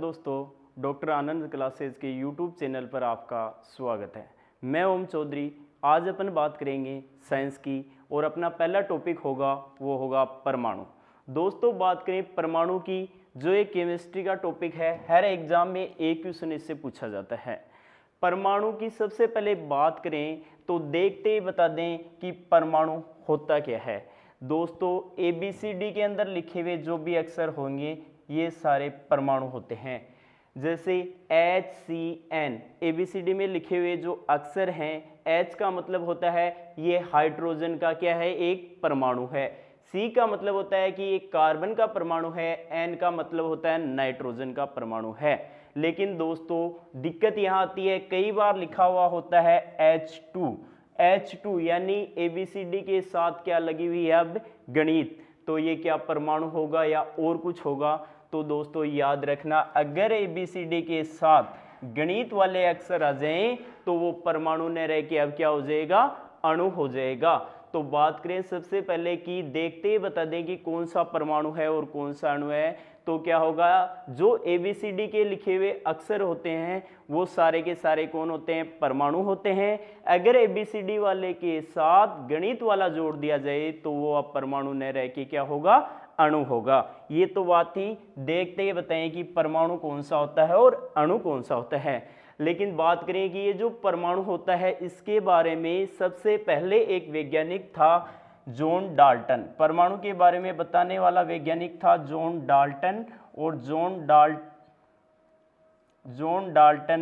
दोस्तों, डॉक्टर आनंद क्लासेज के YouTube channel पर आपका स्वागत है। मैं ओम चौधरी। आज अपन बात करेंगे साइंस की और अपना पहला टॉपिक होगा वो होगा परमाणु। दोस्तों, बात करें परमाणु की, जो एक केमिस्ट्री का टॉपिक है, हर एग्जाम में एक क्वेश्चन इससे पूछा जाता है। परमाणु की सबसे पहले बात करें तो देखते ही बता दें कि परमाणु होता क्या है। दोस्तों, ABCD के अंदर लिखे हुए जो भी अक्षर होंगे ये सारे परमाणु होते हैं। जैसे HCN, ABCD में लिखे हुए जो अक्षर हैं, H का मतलब होता है ये हाइड्रोजन का क्या है, एक परमाणु है। C का मतलब होता है कि एक कार्बन का परमाणु है। N का मतलब होता है नाइट्रोजन का परमाणु है। लेकिन दोस्तों, दिक्कत यहाँ आती है, कई बार लिखा हुआ होता है H2 यानी ABCD के साथ क्या लगी हुई है अब, गणित। तो ये क्या परमाणु होगा या और कुछ होगा? तो दोस्तों याद रखना, अगर ABCD के साथ गणित वाले अक्षर आ जाएं तो वो परमाणु न रह के अब क्या हो जाएगा, अणु हो जाएगा। तो बात करें सबसे पहले कि देखते ही बता दें कि कौन सा परमाणु है और कौन सा अणु है। तो क्या होगा, जो ABCD के लिखे हुए अक्षर होते हैं वो सारे के सारे कौन होते हैं, परमाणु होते हैं। अगर ABCD वाले के साथ गणित वाला जोड़ दिया जाए तो वो अब परमाणु न रह के क्या होगा, अणु होगा। ये तो बात ही, देखते ही बताएं कि परमाणु कौन सा होता है और अणु कौन सा होता है। लेकिन बात करें कि ये जो परमाणु होता है इसके बारे में सबसे पहले एक वैज्ञानिक था जॉन डाल्टन। परमाणु के बारे में बताने वाला वैज्ञानिक था जॉन डाल्टन। और जॉन डाल्टन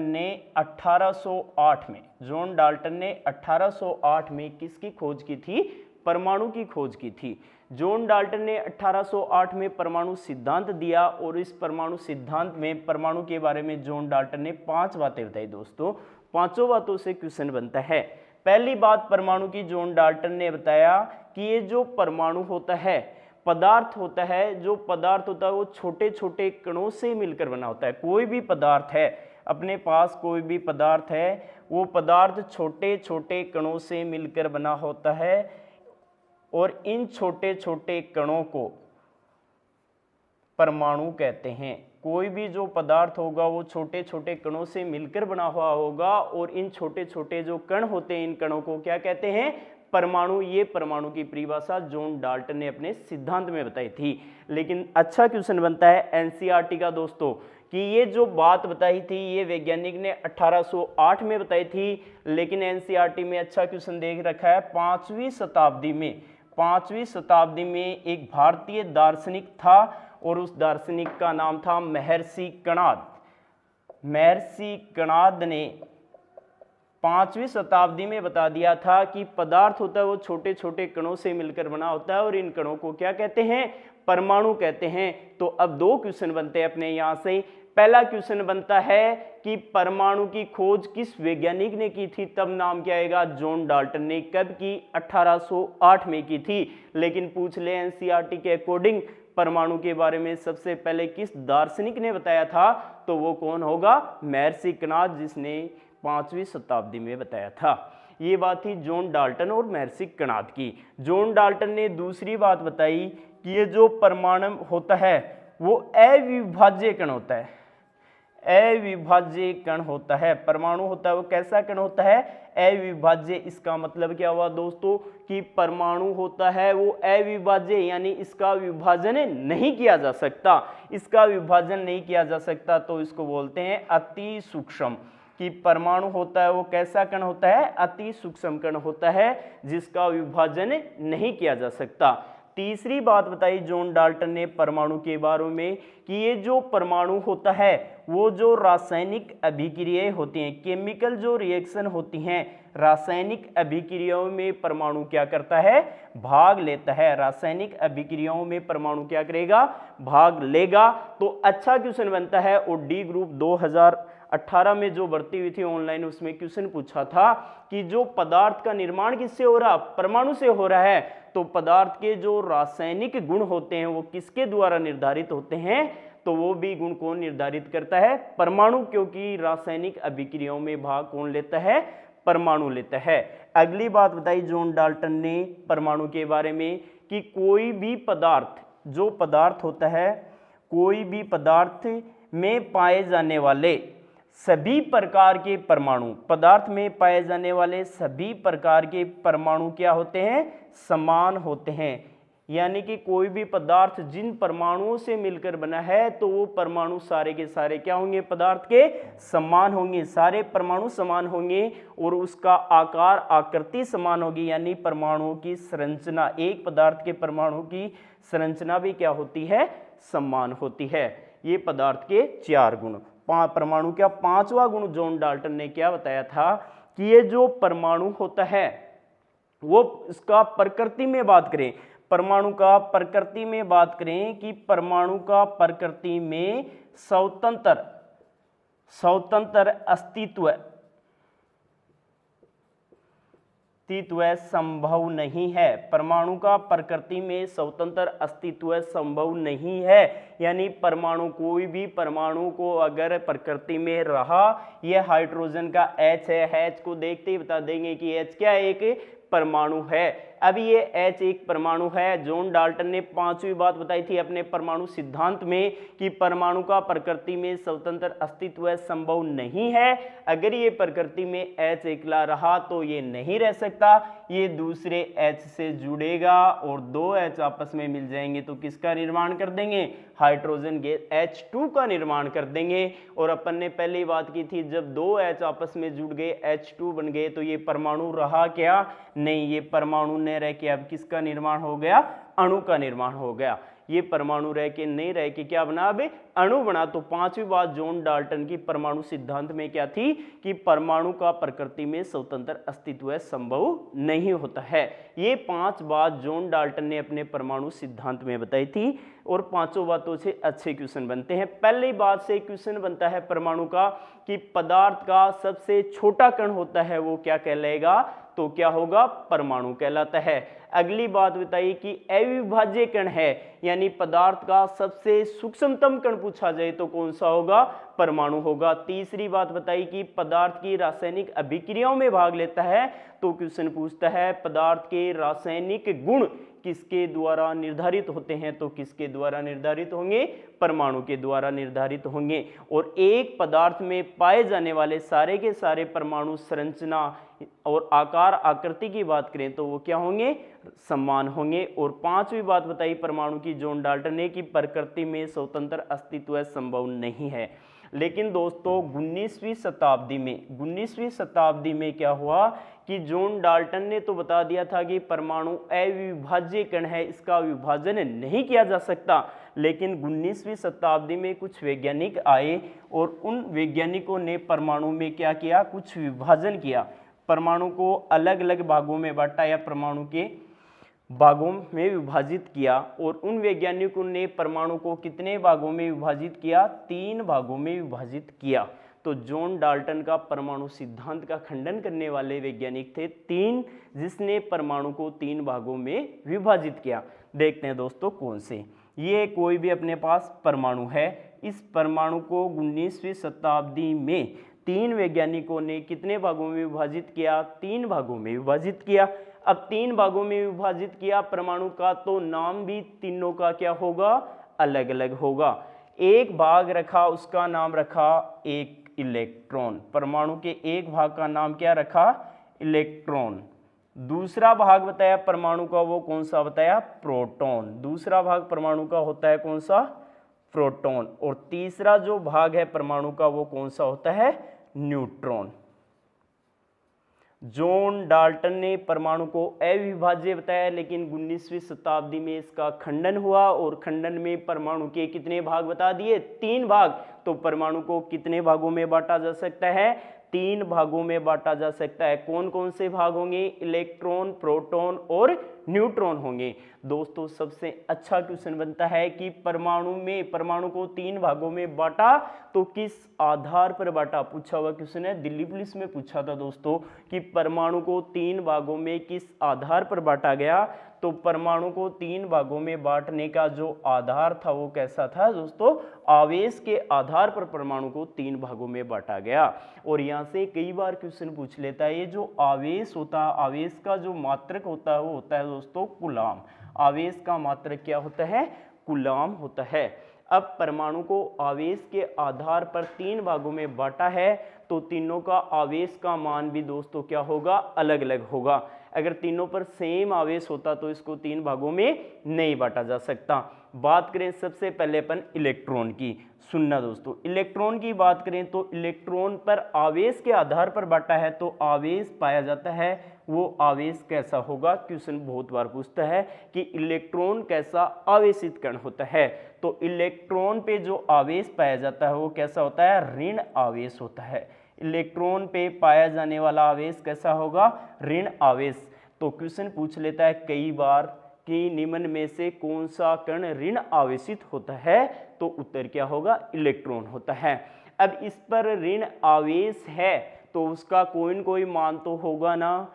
ने 1808 में किसकी खोज की थी, परमाणु की खोज की थी। जॉन डाल्टन ने 1808 में परमाणु सिद्धांत दिया और इस परमाणु सिद्धांत में परमाणु के बारे में जॉन डाल्टन ने 5 बातें बताई। दोस्तों, 5 बातों से क्वेश्चन बनता है। पहली बात परमाणु की, जॉन डाल्टन ने बताया कि ये जो परमाणु होता है, पदार्थ होता है, जो पदार्थ होता है वो छोटे छोटे कणों से मिलकर बना होता है। कोई भी पदार्थ है, अपने पास कोई भी पदार्थ है, वो पदार्थ छोटे छोटे कणों से मिलकर बना होता है और इन छोटे छोटे कणों को परमाणु कहते हैं। कोई भी जो पदार्थ होगा वो छोटे छोटे कणों से मिलकर बना हुआ होगा और इन छोटे छोटे जो कण होते हैं, इन कणों को क्या कहते हैं, परमाणु। ये परमाणु की परिभाषा जॉन डाल्टन ने अपने सिद्धांत में बताई थी। लेकिन अच्छा क्वेश्चन बनता है NCERT का दोस्तों, कि ये जो बात बताई थी ये वैज्ञानिक ने 1808 में बताई थी, लेकिन NCERT में अच्छा क्वेश्चन देख रखा है 5वीं शताब्दी में एक भारतीय दार्शनिक था और उस दार्शनिक का नाम था महर्षि कणाद। महर्षि कणाद ने 5वीं शताब्दी में बता दिया था कि पदार्थ होता है वो छोटे छोटे कणों से मिलकर बना होता है और इन कणों को क्या कहते हैं, परमाणु कहते हैं। तो अब 2 क्वेश्चन बनते हैं अपने यहाँ से। पहला क्वेश्चन बनता है कि परमाणु की खोज किस वैज्ञानिक ने की थी, तब नाम क्या आएगा, जॉन डाल्टन ने। कब की, 1808 में की थी। लेकिन पूछ ले NCERT के अकॉर्डिंग परमाणु के बारे में सबसे पहले किस दार्शनिक ने बताया था, तो वो कौन होगा, महर्षि कणाद, जिसने 5वीं शताब्दी में बताया था। ये बात थी जॉन डाल्टन और महर्षि कणाद की। जॉन डाल्टन ने दूसरी बात बताई कि ये जो परमाणु होता है वो अविभाज्य कण होता है। अविभाज्य कण होता है, परमाणु होता है वो कैसा कण होता है, अविभाज्य। इसका मतलब क्या हुआ दोस्तों, कि परमाणु होता है वो अविभाज्य, यानी इसका विभाजन नहीं किया जा सकता। इसका विभाजन नहीं किया जा सकता तो इसको बोलते हैं अति सूक्ष्म। कि परमाणु होता है वो कैसा कण होता है, अति सूक्ष्म कण होता है जिसका विभाजन नहीं किया जा सकता। तीसरी बात बताई जॉन डाल्टन ने परमाणु के बारे में कि ये जो परमाणु होता है वो जो रासायनिक अभिक्रियाएं होती हैं, केमिकल जो रिएक्शन होती हैं, रासायनिक अभिक्रियाओं में परमाणु क्या करता है, भाग लेता है। रासायनिक अभिक्रियाओं में परमाणु क्या करेगा, भाग लेगा। तो अच्छा क्वेश्चन बनता है। और डी ग्रुप 2018 में जो भर्ती हुई थी ऑनलाइन, उसमें क्वेश्चन पूछा था कि जो पदार्थ का निर्माण किससे हो रहा, परमाणु से हो रहा है, तो पदार्थ के जो रासायनिक गुण होते हैं वो किसके द्वारा निर्धारित होते हैं, तो वो भी गुण कौन निर्धारित करता है, परमाणु। क्योंकि रासायनिक अभिक्रियाओं में भाग कौन लेता है, परमाणु लेता है। अगली बात बताई जॉन डाल्टन ने परमाणु के बारे में कि कोई भी पदार्थ, जो पदार्थ होता है, कोई भी पदार्थ में पाए जाने वाले सभी प्रकार के परमाणु, पदार्थ में पाए जाने वाले सभी प्रकार के परमाणु क्या होते हैं, समान होते हैं। यानी कि कोई भी पदार्थ जिन परमाणुओं से मिलकर बना है तो वो परमाणु सारे के सारे क्या होंगे, पदार्थ के समान होंगे, सारे परमाणु समान होंगे और उसका आकार आकृति समान होगी। यानी परमाणुओं की संरचना, एक पदार्थ के परमाणु की संरचना भी क्या होती है, समान होती है। ये पदार्थ के 4 गुण। परमाणु का 5वां गुण जॉन डाल्टन ने क्या बताया था कि ये जो परमाणु होता है वो इसका प्रकृति में बात करें, परमाणु का प्रकृति में बात करें कि परमाणु का प्रकृति में स्वतंत्र अस्तित्व संभव नहीं है। परमाणु का प्रकृति में स्वतंत्र अस्तित्व संभव नहीं है। यानी परमाणु, कोई भी परमाणु को अगर प्रकृति में रहा, यह हाइड्रोजन का H है, H को देखते ही बता देंगे कि H क्या एक परमाणु है। अब ये H एक परमाणु है। जॉन डाल्टन ने 5वीं बात बताई थी अपने परमाणु सिद्धांत में कि परमाणु का प्रकृति में स्वतंत्र अस्तित्व संभव नहीं है। अगर ये प्रकृति में H एकला रहा तो ये नहीं रह सकता, ये दूसरे H से जुड़ेगा और 2 H आपस में मिल जाएंगे तो किसका निर्माण कर देंगे, हाइड्रोजन गैस H2 का निर्माण कर देंगे। और अपन ने पहले बात की थी जब 2 H आपस में जुड़ गए H2 बन गए तो ये परमाणु रहा क्या, नहीं, ये परमाणु न रह के अब किसका निर्माण हो गया, अणु का निर्माण हो गया। ये परमाणु रह के नहीं रह के क्या बना, अब अणु बना। तो 5वीं बात जॉन डाल्टन की परमाणु सिद्धांत में क्या थी कि परमाणु का प्रकृति में स्वतंत्र अस्तित्व संभव नहीं होता है। ये 5 बात जॉन डाल्टन ने अपने परमाणु सिद्धांत में बताई थी और 5 बातों से अच्छे क्वेश्चन बनते हैं। पहली बात से क्वेश्चन बनता है परमाणु का कि पदार्थ का सबसे छोटा कण होता है वो क्या कहलाएगा, तो क्या होगा, परमाणु कहलाता है। अगली बात बताइए कि अविभाज्य कण है, यानी पदार्थ का सबसे सूक्ष्मतम कण पूछा जाए तो कौन सा होगा, परमाणु होगा। तीसरी बात बताइए कि पदार्थ की रासायनिक अभिक्रियाओं में भाग लेता है तो क्वेश्चन पूछता है पदार्थ के रासायनिक गुण किसके द्वारा निर्धारित होते हैं, तो किसके द्वारा निर्धारित होंगे, परमाणु के द्वारा निर्धारित होंगे। और एक पदार्थ में पाए जाने वाले सारे के सारे परमाणु संरचना और आकार आकृति की बात करें तो वो क्या होंगे, समान होंगे। और 5वीं बात बताई परमाणु की जॉन डाल्टन ने कि प्रकृति में स्वतंत्र अस्तित्व संभव नहीं है। लेकिन दोस्तों 19वीं शताब्दी में क्या हुआ कि जॉन डाल्टन ने तो बता दिया था कि परमाणु अविभाज्य कण है, इसका विभाजन नहीं किया जा सकता। लेकिन 19वीं शताब्दी में कुछ वैज्ञानिक आए और उन वैज्ञानिकों ने परमाणु में क्या किया, कुछ विभाजन किया, परमाणु को अलग अलग भागों में बांटा या परमाणु के भागों में विभाजित किया। और उन वैज्ञानिकों ने परमाणु को कितने भागों में विभाजित किया, 3 भागों में विभाजित किया। तो जॉन डाल्टन का परमाणु सिद्धांत का खंडन करने वाले वैज्ञानिक थे 3, जिसने परमाणु को 3 भागों में विभाजित किया। देखते हैं दोस्तों कौन से। ये कोई भी अपने पास परमाणु है, इस परमाणु को 19वीं शताब्दी में 3 वैज्ञानिकों ने कितने भागों में विभाजित किया, 3 भागों में विभाजित किया। अब 3 भागों में विभाजित किया परमाणु का तो नाम भी तीनों का क्या होगा, अलग अलग होगा। एक भाग रखा, उसका नाम रखा एक इलेक्ट्रॉन, परमाणु के एक भाग का नाम क्या रखा, इलेक्ट्रॉन। दूसरा भाग बताया परमाणु का वो कौन सा बताया, प्रोटॉन। दूसरा भाग परमाणु का होता है कौन सा, प्रोटॉन। और तीसरा जो भाग है परमाणु का वो कौन सा होता है, न्यूट्रॉन। जॉन डाल्टन ने परमाणु को अविभाज्य बताया, लेकिन 19वीं शताब्दी में इसका खंडन हुआ और खंडन में परमाणु के कितने भाग बता दिए, 3 भाग। तो परमाणु को कितने भागों में बांटा जा सकता है, 3 भागों में बांटा जा सकता है। कौन कौन से भाग होंगे, इलेक्ट्रॉन, प्रोटॉन और न्यूट्रॉन होंगे। दोस्तों सबसे अच्छा क्वेश्चन बनता है कि परमाणु को 3 भागों में बांटा तो किस आधार पर बांटा, पूछा हुआ क्वेश्चन है, दिल्ली पुलिस में पूछा था दोस्तों कि परमाणु को 3 भागों में किस आधार पर बांटा गया। तो परमाणु को 3 भागों में बांटने का जो आधार था वो कैसा था दोस्तों, आवेश के आधार पर परमाणु को 3 भागों में बांटा गया। और यहाँ से कई बार क्वेश्चन पूछ लेता है, ये जो आवेश होता है, आवेश का जो मात्रक होता है वो होता है दोस्तों कूलाम। आवेश का मात्रक क्या होता है, कूलाम होता है। अब परमाणु को आवेश के आधार पर 3 भागों में बांटा है, तो तीनों का आवेश का मान भी दोस्तों क्या होगा, अलग अलग होगा। अगर तीनों पर सेम आवेश होता तो इसको 3 भागों में नहीं बांटा जा सकता। बात करें सबसे पहले अपन इलेक्ट्रॉन की, सुनना दोस्तों, इलेक्ट्रॉन की बात करें तो इलेक्ट्रॉन पर आवेश के आधार पर बांटा है, तो आवेश पाया जाता है, वो आवेश कैसा होगा, क्वेश्चन बहुत बार पूछता है कि इलेक्ट्रॉन कैसा आवेशित कण होता है, तो इलेक्ट्रॉन पे जो आवेश पाया जाता है वो कैसा होता है, ऋण आवेश होता है। इलेक्ट्रॉन पे पाया जाने वाला आवेश कैसा होगा, ऋण आवेश। तो क्वेश्चन पूछ लेता है कई बार कि निम्न में से कौन सा कण ऋण आवेशित होता है, तो उत्तर क्या होगा, इलेक्ट्रॉन होता है। अब इस पर ऋण आवेश है तो उसका कोई न कोई मान तो होगा ना,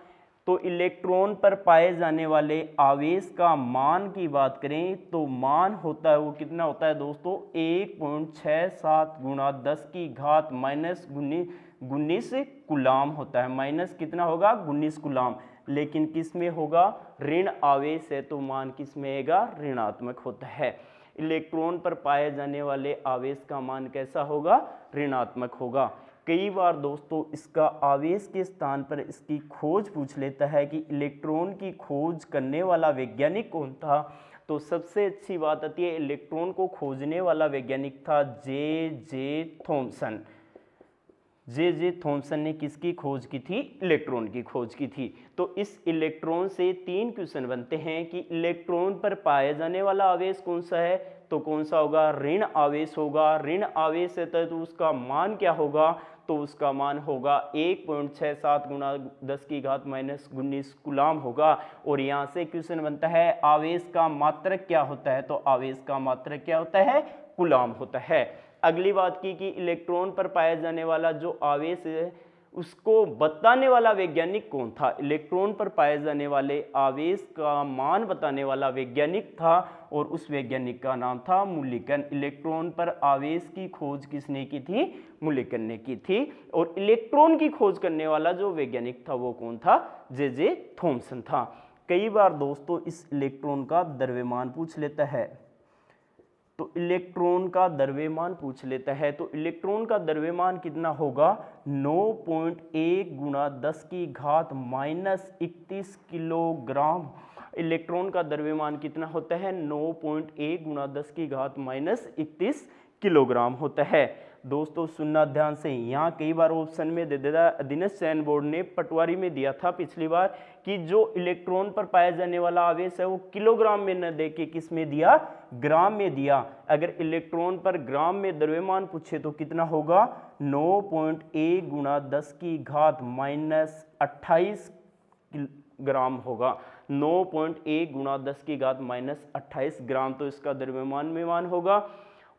तो इलेक्ट्रॉन पर पाए जाने वाले आवेश का मान की बात करें तो मान होता है, वो कितना होता है दोस्तों, 1.67 गुणा 10 की घात माइनस 19 कूलाम होता है। माइनस कितना होगा, 19 कूलाम। लेकिन किस में होगा, ऋण आवेश है तो मान किस में आएगा, ऋणात्मक होता है। इलेक्ट्रॉन पर पाए जाने वाले आवेश का मान कैसा होगा, ऋणात्मक होगा। कई बार दोस्तों इसका आवेश के स्थान पर इसकी खोज पूछ लेता है कि इलेक्ट्रॉन की खोज करने वाला वैज्ञानिक कौन था, तो सबसे अच्छी बात आती है इलेक्ट्रॉन को खोजने वाला वैज्ञानिक था जे थॉमसन। जे थॉमसन ने किसकी खोज की थी, इलेक्ट्रॉन की खोज की थी। तो इस इलेक्ट्रॉन से 3 क्वेश्चन बनते हैं कि इलेक्ट्रॉन पर पाया जाने वाला आवेश कौन सा है, तो कौन सा होगा, ऋण आवेश होगा। ऋण आवेश है तो उसका मान क्या होगा, तो उसका मान होगा 1.67 गुणा 10 की घात माइनस 19 कूलाम होगा। और यहाँ से क्वेश्चन बनता है आवेश का मात्रक क्या होता है, तो आवेश का मात्रक क्या होता है, कूलाम होता है। अगली बात की कि इलेक्ट्रॉन पर पाया जाने वाला जो आवेश है उसको बताने वाला वैज्ञानिक कौन था, इलेक्ट्रॉन पर पाए जाने वाले आवेश का मान बताने वाला वैज्ञानिक था और उस वैज्ञानिक का नाम था मुलिकन। इलेक्ट्रॉन पर आवेश की खोज किसने की थी, मुलिकन ने की थी। और इलेक्ट्रॉन की खोज करने वाला जो वैज्ञानिक था वो कौन था, जे थॉमसन था। कई बार दोस्तों इस इलेक्ट्रॉन का द्रव्यमान पूछ लेता है, तो इलेक्ट्रॉन का द्रव्यमान पूछ लेता है, तो इलेक्ट्रॉन का द्रव्यमान कितना होगा, 9.1 गुणा 10 की घात माइनस 31 किलोग्राम। इलेक्ट्रॉन का द्रव्यमान कितना होता है, 9.1 गुणा 10 की घात माइनस 31 किलोग्राम होता है। दोस्तों सुनना ध्यान से, यहाँ कई बार ऑप्शन में दे देता, अधीनस्थ चयन बोर्ड ने पटवारी में दिया था पिछली बार कि जो इलेक्ट्रॉन पर पाया जाने वाला आवेश है वो किलोग्राम में न दे के किस में दिया, ग्राम में दिया। अगर इलेक्ट्रॉन पर ग्राम में द्रव्यमान पूछे तो कितना होगा, 9.1 गुणा 10 की घात माइनस 28 ग्राम होगा। 9.1 गुणा 10 की घात माइनस 28 ग्राम तो इसका द्रव्यमान में मान होगा।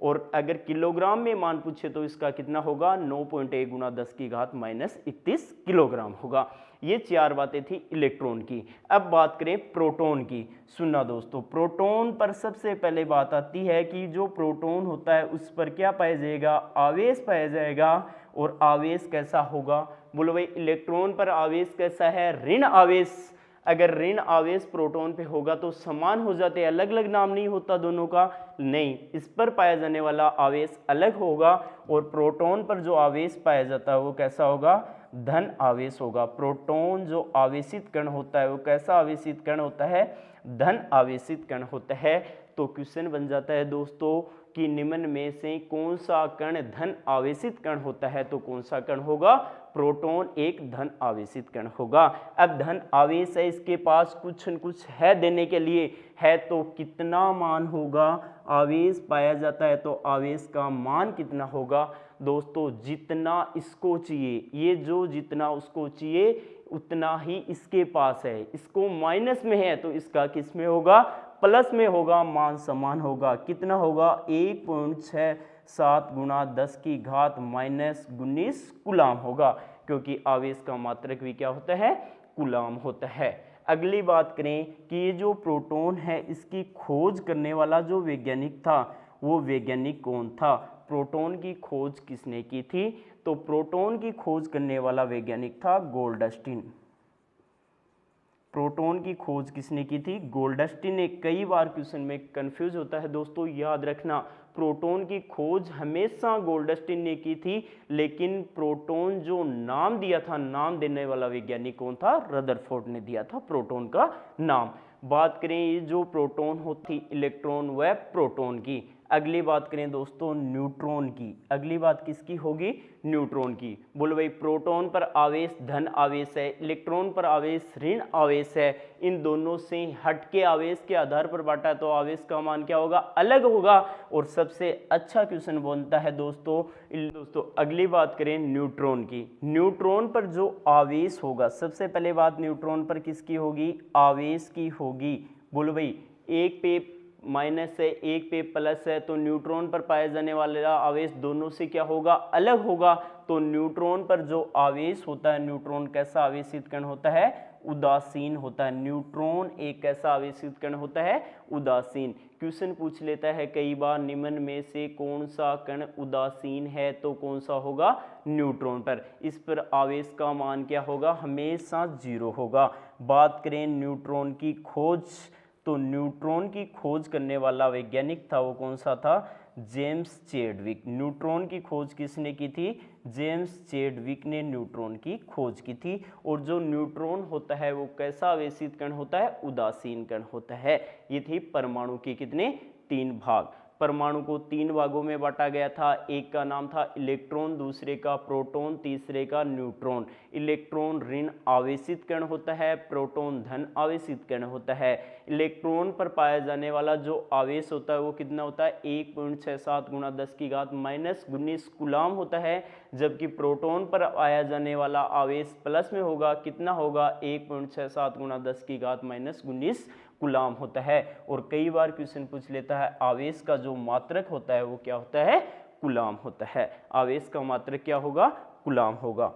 और अगर किलोग्राम में मान पूछे तो इसका कितना होगा, 9.1 गुणा 10 की घात माइनस 31 किलोग्राम होगा। ये 4 बातें थी इलेक्ट्रॉन की। अब बात करें प्रोटॉन की। सुनना दोस्तों, प्रोटॉन पर सबसे पहले बात आती है कि जो प्रोटॉन होता है उस पर क्या पाया जाएगा, आवेश पाया जाएगा। और आवेश कैसा होगा, बोलो भाई इलेक्ट्रॉन पर आवेश कैसा है, ऋण आवेश। अगर ऋण आवेश प्रोटॉन पे होगा तो समान हो जाते, अलग अलग नाम नहीं होता दोनों का, नहीं, इस पर पाया जाने वाला आवेश अलग होगा। और प्रोटॉन पर जो आवेश पाया जाता है वो कैसा होगा, धन आवेश होगा। प्रोटॉन जो आवेशित कण होता है वो कैसा आवेशित कण होता है, धन आवेशित कण होता है। तो क्वेश्चन बन जाता है दोस्तों कि निम्न में से कौन सा कण धन आवेशित कण होता है, तो कौन सा कण होगा, प्रोटॉन एक धन आवेशित कण होगा। अब धन आवेश है, इसके पास कुछ न कुछ है देने के लिए, है तो कितना मान होगा, आवेश पाया जाता है तो आवेश का मान कितना होगा दोस्तों, जितना इसको चाहिए, ये जो जितना उसको चाहिए उतना ही इसके पास है। इसको माइनस में है तो इसका किस में होगा, प्लस में होगा, मान समान होगा। कितना होगा, 1.67 गुणा 10 की घात माइनस 19 कूलाम होगा, क्योंकि आवेश का मात्रक भी क्या होता है, कूलाम होता है। अगली बात करें कि ये जो प्रोटॉन है इसकी खोज करने वाला जो वैज्ञानिक था वो वैज्ञानिक कौन था, प्रोटॉन की खोज किसने की थी, तो प्रोटॉन की खोज करने वाला वैज्ञानिक था गोल्डस्टीन। प्रोटॉन की खोज किसने की थी, गोल्डस्टीन ने। कई बार क्वेश्चन में कंफ्यूज होता है दोस्तों, याद रखना प्रोटॉन की खोज हमेशा गोल्डस्टीन ने की थी, लेकिन प्रोटॉन जो नाम दिया था, नाम देने वाला वैज्ञानिक कौन था? रदरफोर्ड ने दिया था प्रोटॉन का नाम। बात करें ये जो प्रोटॉन होती इलेक्ट्रॉन व प्रोटॉन की। अगली बात करें दोस्तों न्यूट्रॉन की। अगली बात किसकी होगी? न्यूट्रॉन की। बोलो भाई, प्रोटॉन पर आवेश धन आवेश है, इलेक्ट्रॉन पर आवेश ऋण आवेश है, इन दोनों से हटके आवेश के आधार पर बांटा तो आवेश का मान क्या होगा? अलग होगा। और सबसे अच्छा क्वेश्चन बनता है दोस्तों अगली बात करें न्यूट्रॉन की। न्यूट्रॉन पर जो आवेश होगा, सबसे पहले बात न्यूट्रॉन पर किसकी होगी? आवेश की होगी। बोलो भाई, एक पे माइनस है, एक पे प्लस है, तो न्यूट्रॉन पर पाया जाने वाला आवेश दोनों से क्या होगा? अलग होगा। तो न्यूट्रॉन पर जो आवेश होता है, न्यूट्रॉन कैसा आवेशित कण होता है? उदासीन होता है। न्यूट्रॉन एक कैसा आवेशित कण होता है? उदासीन। क्वेश्चन पूछ लेता है कई बार, निम्न में से कौन सा कण उदासीन है? तो कौन सा होगा? न्यूट्रॉन पर। इस पर आवेश का मान क्या होगा? हमेशा 0 होगा। बात करें न्यूट्रॉन की खोज, तो न्यूट्रॉन की खोज करने वाला वैज्ञानिक था, वो कौन सा था? James Chadwick. न्यूट्रॉन की खोज किसने की थी? जेम्स चैडविक ने न्यूट्रॉन की खोज की थी। और जो न्यूट्रॉन होता है वो कैसा आवेशित कण होता है? उदासीन कण होता है। ये थी परमाणु के कितने? 3 भाग। परमाणु को 3 भागों में बांटा गया था। एक का नाम था इलेक्ट्रॉन, दूसरे का प्रोटॉन, तीसरे का न्यूट्रॉन। इलेक्ट्रॉन ऋण आवेशित कण होता है, प्रोटॉन धन आवेशित कण होता है। इलेक्ट्रॉन पर पाया जाने वाला जो आवेश होता है वो कितना होता है? 1.67 गुणा 10 की घात -19 कूलाम होता है। जबकि प्रोटॉन पर पाया जाने वाला आवेश प्लस में होगा, कितना होगा? 1.67 गुणा 10 की घात -19 कूलाम होता है। और कई बार क्वेश्चन पूछ लेता है आवेश का जो मात्रक होता है वो क्या होता है? कूलाम होता है। आवेश का मात्रक क्या होगा? कूलाम होगा।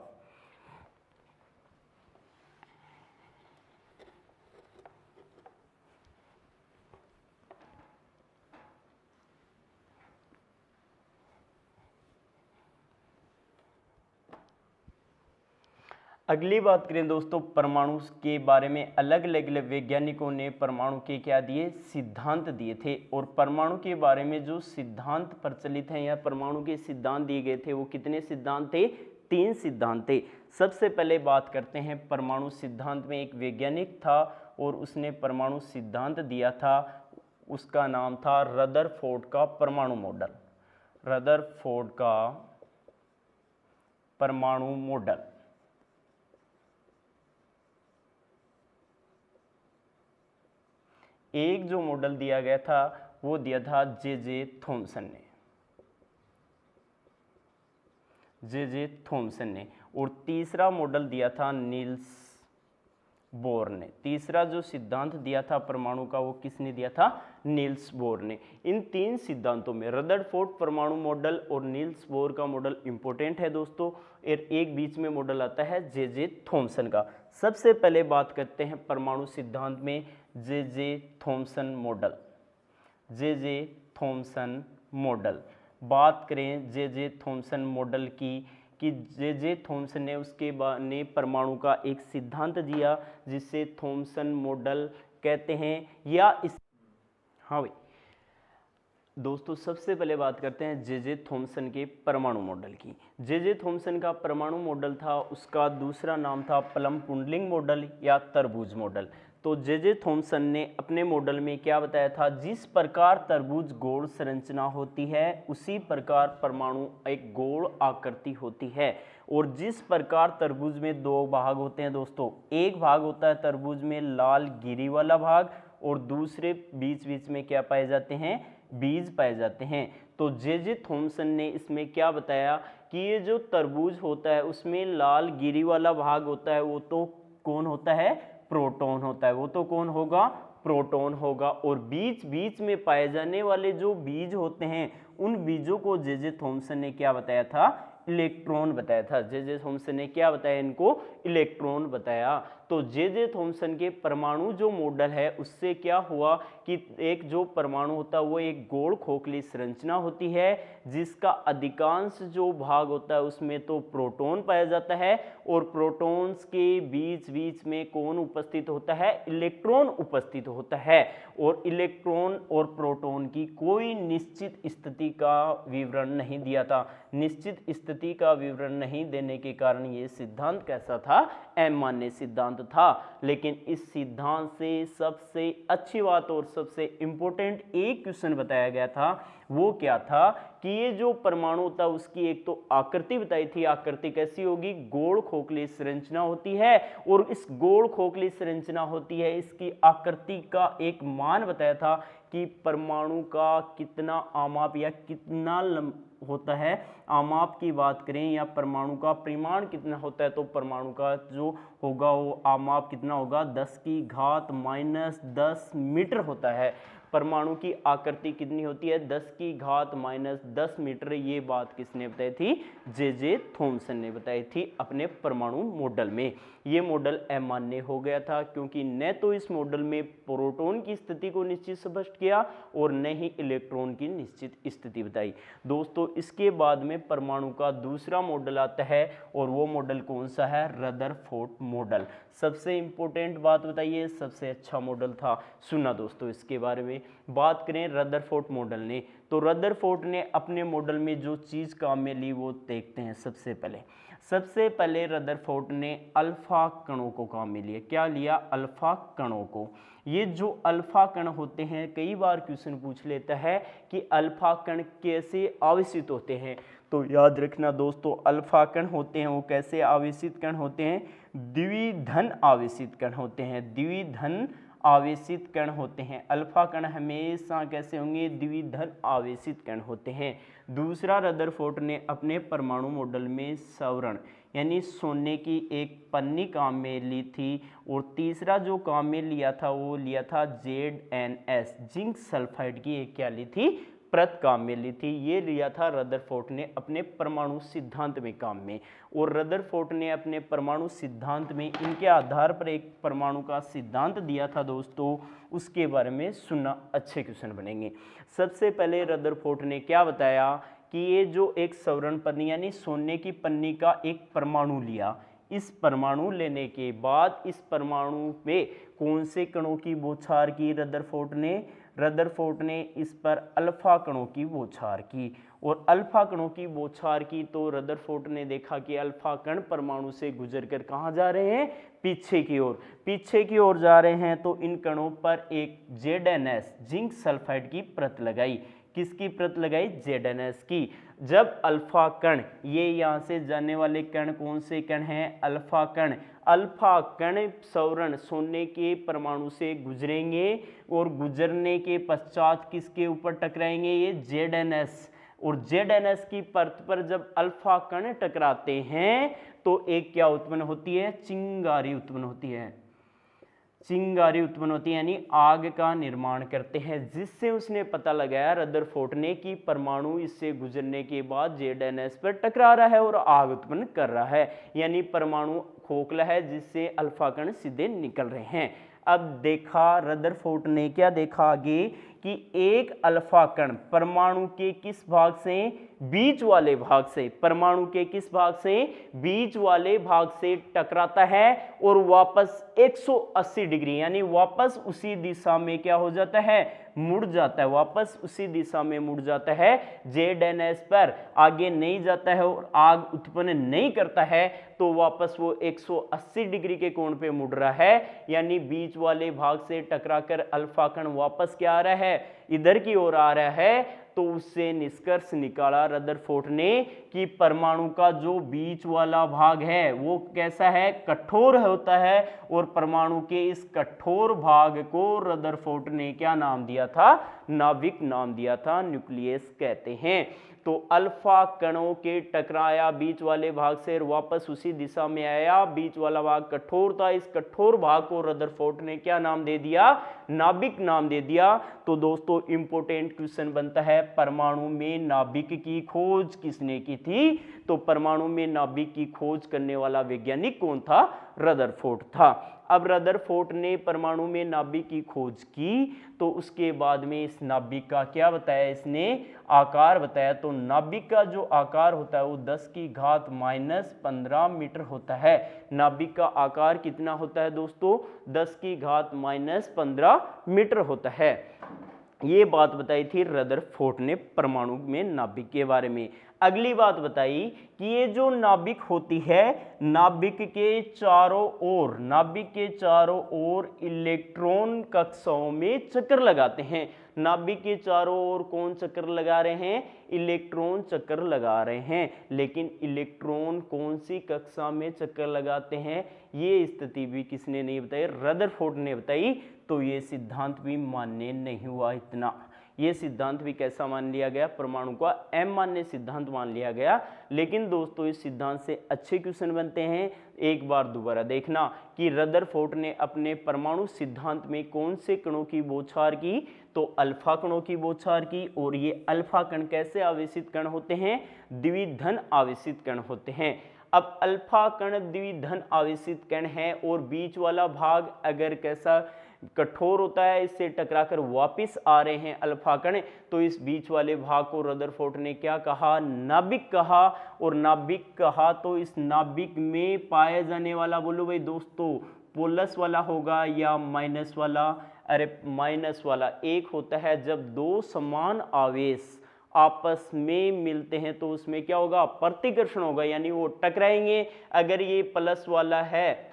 अगली बात करें दोस्तों परमाणु के बारे में। अलग अलग वैज्ञानिकों ने परमाणु के क्या दिए? सिद्धांत दिए थे। और परमाणु के बारे में जो सिद्धांत प्रचलित हैं या परमाणु के सिद्धांत दिए गए थे वो कितने सिद्धांत थे? 3 सिद्धांत थे। सबसे पहले बात करते हैं परमाणु सिद्धांत में। एक वैज्ञानिक था और उसने परमाणु सिद्धांत दिया था, उसका नाम था रदरफोर्ड का परमाणु मॉडल। रदरफोर्ड का परमाणु मॉडल। एक जो मॉडल दिया गया था वो दिया था जे थॉमसन ने। जे थॉमसन ने। और तीसरा मॉडल दिया था नील्स बोर ने। तीसरा जो सिद्धांत दिया था परमाणु का वो किसने दिया था? नील्स बोर ने। इन 3 सिद्धांतों में रदरफोर्ड परमाणु मॉडल और नील्स बोर का मॉडल इंपॉर्टेंट है दोस्तों। और एक बीच में मॉडल आता है जे थॉमसन का। सबसे पहले बात करते हैं परमाणु सिद्धांत में J Thomson model. J Thomson model. बात करें जे थॉमसन मॉडल की कि जे थॉमसन ने उसके बाद ने परमाणु का एक सिद्धांत दिया जिसे थॉमसन मॉडल कहते हैं या इस। हाँ भाई दोस्तों, सबसे पहले बात करते हैं जे थॉमसन के परमाणु मॉडल की। जे थॉमसन का परमाणु मॉडल था, उसका दूसरा नाम था प्लम पुंडलिंग मॉडल या तरबूज मॉडल। तो जे थॉमसन ने अपने मॉडल में क्या बताया था? जिस प्रकार तरबूज गोल संरचना होती है उसी प्रकार परमाणु एक गोल आकृति होती है। और जिस प्रकार तरबूज में 2 भाग होते हैं दोस्तों, एक भाग होता है तरबूज में लाल गिरी वाला भाग और दूसरे बीच बीच में क्या पाए जाते हैं? बीज पाए जाते हैं। तो जे थॉमसन ने इसमें क्या बताया कि ये जो तरबूज होता है उसमें लाल गिरी वाला भाग होता है वो तो कौन होता है? प्रोटॉन होता है। वो तो कौन होगा? प्रोटॉन होगा। और बीच बीच में पाए जाने वाले जो बीज होते हैं उन बीजों को जे थॉमसन ने क्या बताया था? इलेक्ट्रॉन बताया था। जे जे थॉमसन ने क्या बताया इनको? इलेक्ट्रॉन बताया। तो जे जे थॉमसन के परमाणु जो मॉडल है उससे क्या हुआ कि एक जो परमाणु होता है वो एक गोल खोखली संरचना होती है, जिसका अधिकांश जो भाग होता है उसमें तो प्रोटॉन पाया जाता है, और प्रोटॉन्स के बीच बीच में कौन उपस्थित होता है? इलेक्ट्रॉन उपस्थित होता है। और इलेक्ट्रॉन और प्रोटॉन की कोई निश्चित स्थिति का विवरण नहीं दिया था। निश्चित स्थिति का विवरण नहीं देने के कारण ये सिद्धांत कैसा था? अमान्य सिद्धांत था। लेकिन इस सिद्धांत से सबसे अच्छी बात और सबसे इंपॉर्टेंट एक क्वेश्चन बताया गया था। वो क्या था कि ये जो परमाणु था उसकी एक तो आकृति बताई थी। आकृति कैसी होगी? गोल खोखली संरचना होती है, और इस गोल खोखली संरचना होती है, इसकी आकृति का एक मान बताया था कि परमाणु का कितना आमाप या कितना होता है। आमाप की बात करें या परमाणु का परिमाण कितना होता है, तो परमाणु का जो होगा वो आमाप कितना होगा? 10⁻⁻10 मीटर होता है। परमाणु की आकृति कितनी होती है? 10⁻⁻10 मीटर। ये बात किसने बताई थी? जे जे थॉमसन ने बताई थी अपने परमाणु मॉडल में। ये मॉडल अमान्य हो गया था, क्योंकि न तो इस मॉडल में प्रोटॉन की स्थिति को निश्चित स्पष्ट किया और न ही इलेक्ट्रॉन की निश्चित स्थिति बताई। दोस्तों, इसके बाद में परमाणु का दूसरा मॉडल आता है, और वो मॉडल कौन सा है? Rutherford model. सबसे इंपॉर्टेंट बात बताइए, सबसे अच्छा मॉडल था। सुना दोस्तों, इसके बारे में बात करें रदरफोर्ड मॉडल ने, तो रदरफोर्ड ने अपने मॉडल में जो चीज काम में ली वो देखते हैं। सबसे पहले रदरफोर्ड ने अल्फा कणों को काम में लिया। क्या लिया? अल्फा कणों को। ये जो अल्फा कण होते हैं, कई बार क्वेश्चन पूछ लेता है कि अल्फा कण कैसे आवेशित होते हैं। तो याद रखना दोस्तों, अल्फा कण होते हैं वो कैसे आवेशित कण होते हैं? द्विधन आवेशित कण होते हैं। द्विधन आवेशित कण होते हैं। अल्फा कण हमेशा कैसे होंगे? द्विधन आवेशित कण होते हैं। दूसरा, रदरफोर्ड ने अपने परमाणु मॉडल में सवर्ण यानी सोने की एक पन्नी काम में ली थी, और तीसरा जो काम में लिया था वो लिया था ZnS, जिंक सल्फाइड की एक क्या ली थी? प्रत काम में ली थी। ये लिया था रदरफोर्ड ने अपने परमाणु सिद्धांत में काम में। और रदरफोर्ड ने अपने परमाणु सिद्धांत में इनके आधार पर एक परमाणु का सिद्धांत दिया था दोस्तों, उसके बारे में सुनना, अच्छे क्वेश्चन बनेंगे। सबसे पहले रदरफोर्ड ने क्या बताया कि ये जो एक सवर्ण पन्नी यानी सोने की पन्नी का एक परमाणु लिया, इस परमाणु लेने के बाद इस परमाणु में कौन से कणों की बौछार की? रदरफोर्ड ने इस पर अल्फा कणों की बौछार की, और अल्फा कणों की बौछार की तो रदरफोर्ड ने देखा कि अल्फा कण परमाणु से गुजरकर कहाँ जा रहे हैं? पीछे की ओर जा रहे हैं। तो इन कणों पर एक ZnS, जिंक सल्फाइड की परत लगाई। किसकी परत लगाई? ZnS की। जब अल्फा कण, ये यहाँ से जाने वाले कण कौन से कण हैं? अल्फा कण सवर्ण सोने के परमाणु से गुजरेंगे, और गुजरने के पश्चात किसके ऊपर टकराएंगे? ये ZnS, और ZnS की परत पर जब अल्फा कण टकराते हैं तो एक क्या उत्पन्न होती है? चिंगारी उत्पन्न होती है। यानी आग का निर्माण करते हैं, जिससे उसने पता लगाया रदरफोर्ड ने कि परमाणु इससे गुजरने के बाद ZnS पर टकरा रहा है और आग उत्पन्न कर रहा है, यानी परमाणु खोखला है जिससे अल्फा कण सीधे निकल रहे हैं। अब देखा रदरफोर्ड ने, क्या देखा आगे कि एक अल्फा कण परमाणु के किस भाग से? बीच वाले भाग से। परमाणु के किस भाग से? बीच वाले भाग से टकराता है और वापस 180 डिग्री यानी वापस उसी दिशा में क्या हो जाता है? मुड़ जाता है। वापस उसी दिशा में मुड़ जाता है। ZnS पर आगे नहीं जाता है और आग उत्पन्न नहीं करता है, तो वापस वो 180 डिग्री के कोण पे मुड़ रहा है, यानी बीच वाले भाग से टकराकर अल्फा कण वापस क्या आ रहा है? इधर की ओर आ रहा है। तो उससे निष्कर्ष निकाला रदरफोर्ड ने कि परमाणु का जो बीच वाला भाग है वो कैसा है? कठोर होता है, और परमाणु के इस कठोर भाग को रदरफोर्ड ने क्या नाम दिया था? नाभिक नाम दिया था, न्यूक्लियस कहते हैं। तो अल्फा कणों के टकराया बीच वाले भाग से और वापस उसी दिशा में आया। बीच वाला भाग कठोर था, इस कठोर भाग को रदरफोर्ड ने क्या नाम दे दिया? नाभिक नाम दे दिया। तो दोस्तों इंपॉर्टेंट क्वेश्चन बनता है, परमाणु में नाभिक की खोज किसने की थी? तो परमाणु में नाभिक की खोज करने वाला वैज्ञानिक कौन था? रदरफोर्ड था। अब रदरफोर्ड ने परमाणु में नाभिक की खोज की तो उसके बाद में इस नाभिक का क्या बताया? इसने आकार बताया। तो नाभिक का जो आकार होता है वो 10⁻⁻15 मीटर होता है। नाभिक का आकार कितना होता है दोस्तों? 10⁻⁻15 मीटर होता है। ये बात बताई थी रदरफोर्ड ने परमाणु में नाभिक के बारे में। अगली बात बताई कि ये जो नाभिक होती है, नाभिक के चारों ओर इलेक्ट्रॉन कक्षाओं में चक्कर लगाते हैं। नाभिक के चारों ओर कौन चक्कर लगा रहे हैं? इलेक्ट्रॉन चक्कर लगा रहे हैं। लेकिन इलेक्ट्रॉन कौन सी कक्षा में चक्कर लगाते हैं, ये स्थिति भी किसने नहीं बताई? रदरफोर्ड ने बताई। तो ये सिद्धांत भी मान्य नहीं हुआ इतना। ये सिद्धांत भी कैसा मान लिया गया? परमाणु का अमान्य सिद्धांत मान लिया गया। लेकिन दोस्तों इस सिद्धांत से अच्छे क्वेश्चन बनते हैं। एक बार दोबारा देखना कि रदरफोर्ड ने अपने परमाणु सिद्धांत में कौन से कणों की बौछार की? तो अल्फा कणों की बौछार की। और ये अल्फा कण कैसे आवेशित कण होते हैं? द्विधन आवेशित कण होते हैं। अब अल्फा कण द्विधन आवेशित कण है और बीच वाला भाग अगर कैसा कठोर होता है, इससे टकराकर वापस आ रहे हैं अल्फा कण, तो इस बीच वाले भाग को रदरफोर्ड ने क्या कहा? नाभिक कहा। और नाभिक कहा तो इस नाभिक में पाया जाने वाला, बोलो भाई दोस्तों, प्लस वाला होगा या माइनस वाला? अरे माइनस वाला। एक होता है जब दो समान आवेश आपस में मिलते हैं तो उसमें क्या होगा? प्रतिकर्षण होगा, यानी वो टकराएंगे। अगर ये प्लस वाला है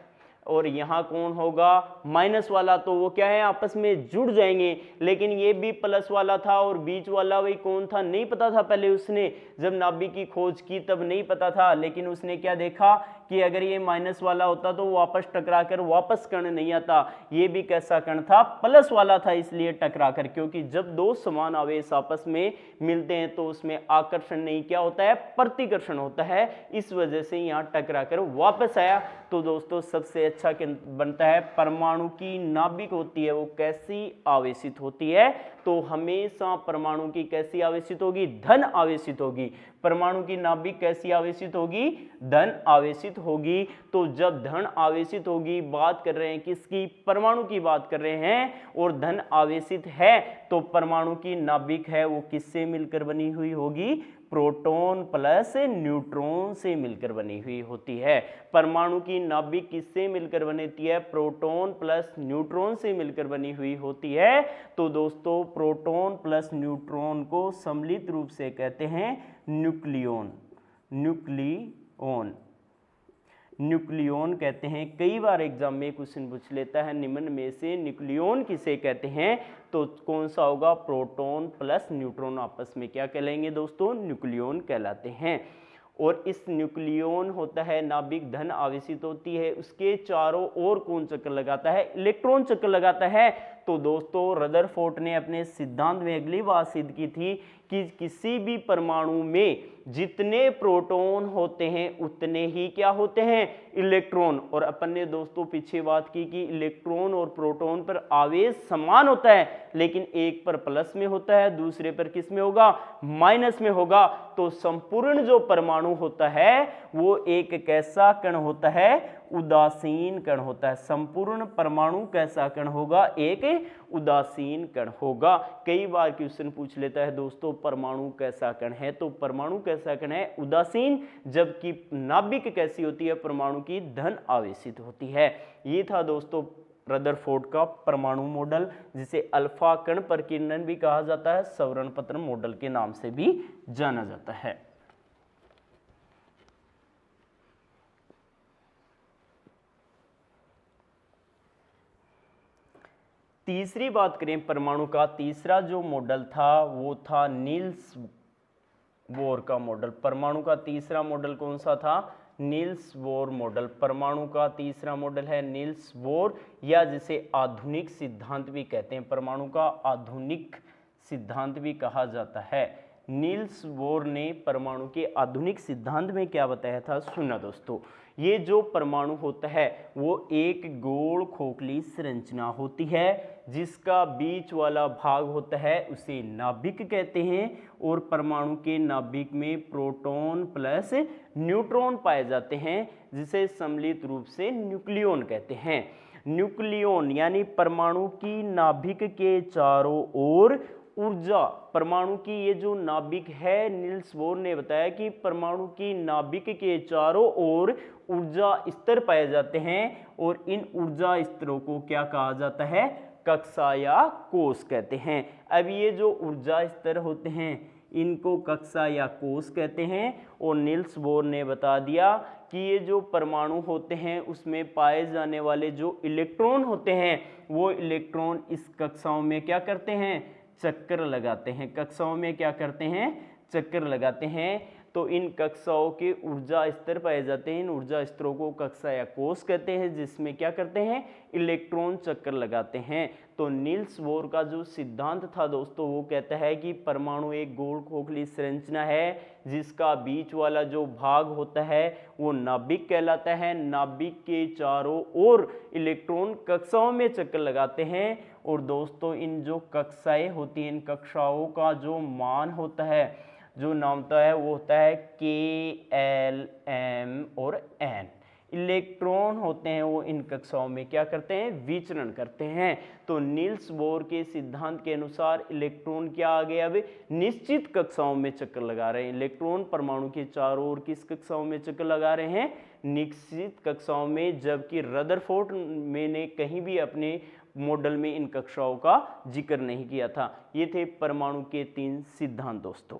और यहाँ कौन होगा? माइनस वाला, तो वो क्या है? आपस में जुड़ जाएंगे। लेकिन ये भी प्लस वाला था और बीच वाला वही कौन था? नहीं पता था पहले। उसने जब नाभिक की खोज की तब नहीं पता था। लेकिन उसने क्या देखा कि अगर ये माइनस वाला होता तो वापस टकराकर वापस कण नहीं आता। ये भी कैसा कण था? प्लस वाला था, इसलिए टकराकर, क्योंकि जब दो समान आवेश आपस में मिलते हैं तो उसमें आकर्षण नहीं, क्या होता है? प्रतिकर्षण होता है। इस वजह से यहाँ टकराकर वापस आया। तो दोस्तों सबसे अच्छा बनता है परमाणु की नाभिक होती है वो कैसी आवेशित होती है? तो हमेशा परमाणु की कैसी आवेशित होगी? धन आवेशित होगी। परमाणु की नाभिक कैसी आवेशित होगी? धन आवेशित होगी। तो जब धन आवेशित होगी, बात कर रहे हैं किसकी? परमाणु की बात कर रहे हैं, और धन आवेशित है तो परमाणु की नाभिक है वो किससे मिलकर बनी हुई होगी? प्रोटॉन प्लस न्यूट्रॉन से मिलकर बनी हुई होती है। परमाणु की नाभिक किससे मिलकर बनती है? प्रोटॉन प्लस न्यूट्रॉन से मिलकर बनी हुई होती है। तो दोस्तों प्रोटॉन प्लस न्यूट्रॉन को सम्मिलित रूप से कहते हैं न्यूक्लियॉन। न्यूक्लियॉन कहते हैं। कई बार एग्जाम में क्वेश्चन पूछ लेता है निम्न में से न्यूक्लियॉन किसे कहते हैं? तो कौन सा होगा? प्रोटॉन प्लस न्यूट्रॉन आपस में क्या कहलाएंगे दोस्तों? न्यूक्लियॉन कहलाते हैं। और इस न्यूक्लियॉन होता है नाभिक धन आवेशित होती है, उसके चारों ओर कौन चक्कर लगाता है? इलेक्ट्रॉन चक्कर लगाता है। तो दोस्तों रदरफोर्ड ने अपने सिद्धांत में अगली बात सिद्ध की थी कि किसी भी परमाणु में जितने प्रोटॉन होते हैं उतने ही क्या होते हैं? इलेक्ट्रॉन। और अपन ने दोस्तों पीछे बात की कि इलेक्ट्रॉन और प्रोटॉन पर आवेश समान होता है, लेकिन एक पर प्लस में होता है, दूसरे पर किस में होगा? माइनस में होगा। तो संपूर्ण जो परमाणु होता है वो एक कैसा कण होता है? उदासीन कण होता है। संपूर्ण परमाणु कैसा कण होगा? एक उदासीन कण होगा। कई बार क्वेश्चन पूछ लेता है दोस्तों परमाणु कैसा कण है? तो परमाणु कैसा कण है? उदासीन। जबकि नाभिक कैसी होती है? परमाणु की धन आवेशित होती है। ये था दोस्तों रदरफोर्ड का परमाणु मॉडल, जिसे अल्फा कण प्रकीर्णन भी कहा जाता है, सवर्ण पत्र मॉडल के नाम से भी जाना जाता है। तीसरी बात करें परमाणु का, तीसरा जो मॉडल था वो था नील्स बोर का मॉडल। परमाणु का तीसरा मॉडल कौन सा था? Niels Bohr model. परमाणु का तीसरा मॉडल है नील्स बोर, या जिसे आधुनिक सिद्धांत भी कहते हैं। परमाणु का आधुनिक सिद्धांत भी कहा जाता है। नील्स बोर ने परमाणु के आधुनिक सिद्धांत में क्या बताया था, सुना दोस्तों। ये जो परमाणु होता है वो एक गोल खोखली संरचना होती है, जिसका बीच वाला भाग होता है उसे नाभिक कहते हैं, और परमाणु के नाभिक में प्रोटॉन प्लस न्यूट्रॉन पाए जाते हैं, जिसे सम्मिलित रूप से न्यूक्लियॉन कहते हैं। न्यूक्लियॉन यानी परमाणु की नाभिक के चारों ओर ऊर्जा, परमाणु की ये जो नाभिक है, नील्स बोर ने बताया कि परमाणु की नाभिक के चारों ओर ऊर्जा स्तर पाए जाते हैं, और इन ऊर्जा स्तरों को क्या कहा जाता है, कक्षा या कोष कहते हैं। अब ये जो ऊर्जा स्तर होते हैं इनको कक्षा या कोष कहते हैं, और नील्स बोर ने बता दिया कि ये जो परमाणु होते हैं उसमें पाए जाने वाले जो इलेक्ट्रॉन होते हैं वो इलेक्ट्रॉन इस कक्षाओं में क्या करते हैं, चक्कर लगाते हैं। कक्षाओं में क्या करते हैं, चक्कर लगाते हैं। तो इन कक्षाओं के ऊर्जा स्तर पाए जाते हैं, इन ऊर्जा स्तरों को कक्षा या कोष कहते हैं, जिसमें क्या करते हैं, इलेक्ट्रॉन चक्कर लगाते हैं। तो नील्स बोर का जो सिद्धांत था दोस्तों वो कहता है कि परमाणु एक गोल खोखली संरचना है, जिसका बीच वाला जो भाग होता है वो नाभिक कहलाता है। नाभिक के चारों ओर इलेक्ट्रॉन कक्षाओं में चक्कर लगाते हैं, और दोस्तों इन जो कक्षाएं होती हैं इन कक्षाओं का जो मान होता है, जो नाम होता है वो होता है K, L, M और N। इलेक्ट्रॉन होते हैं वो इन कक्षाओं में क्या करते हैं, विचरण करते हैं। तो नील्स बोर के सिद्धांत के अनुसार इलेक्ट्रॉन क्या आ गए, अब निश्चित कक्षाओं में चक्कर लगा रहे हैं। इलेक्ट्रॉन परमाणु के चारों ओर किस कक्षाओं में चक्कर लगा रहे हैं, निश्चित कक्षाओं में, जबकि रदरफोर्ड ने कहीं भी अपने मॉडल में इन कक्षाओं का जिक्र नहीं किया था। ये थे परमाणु के 3 सिद्धांत दोस्तों।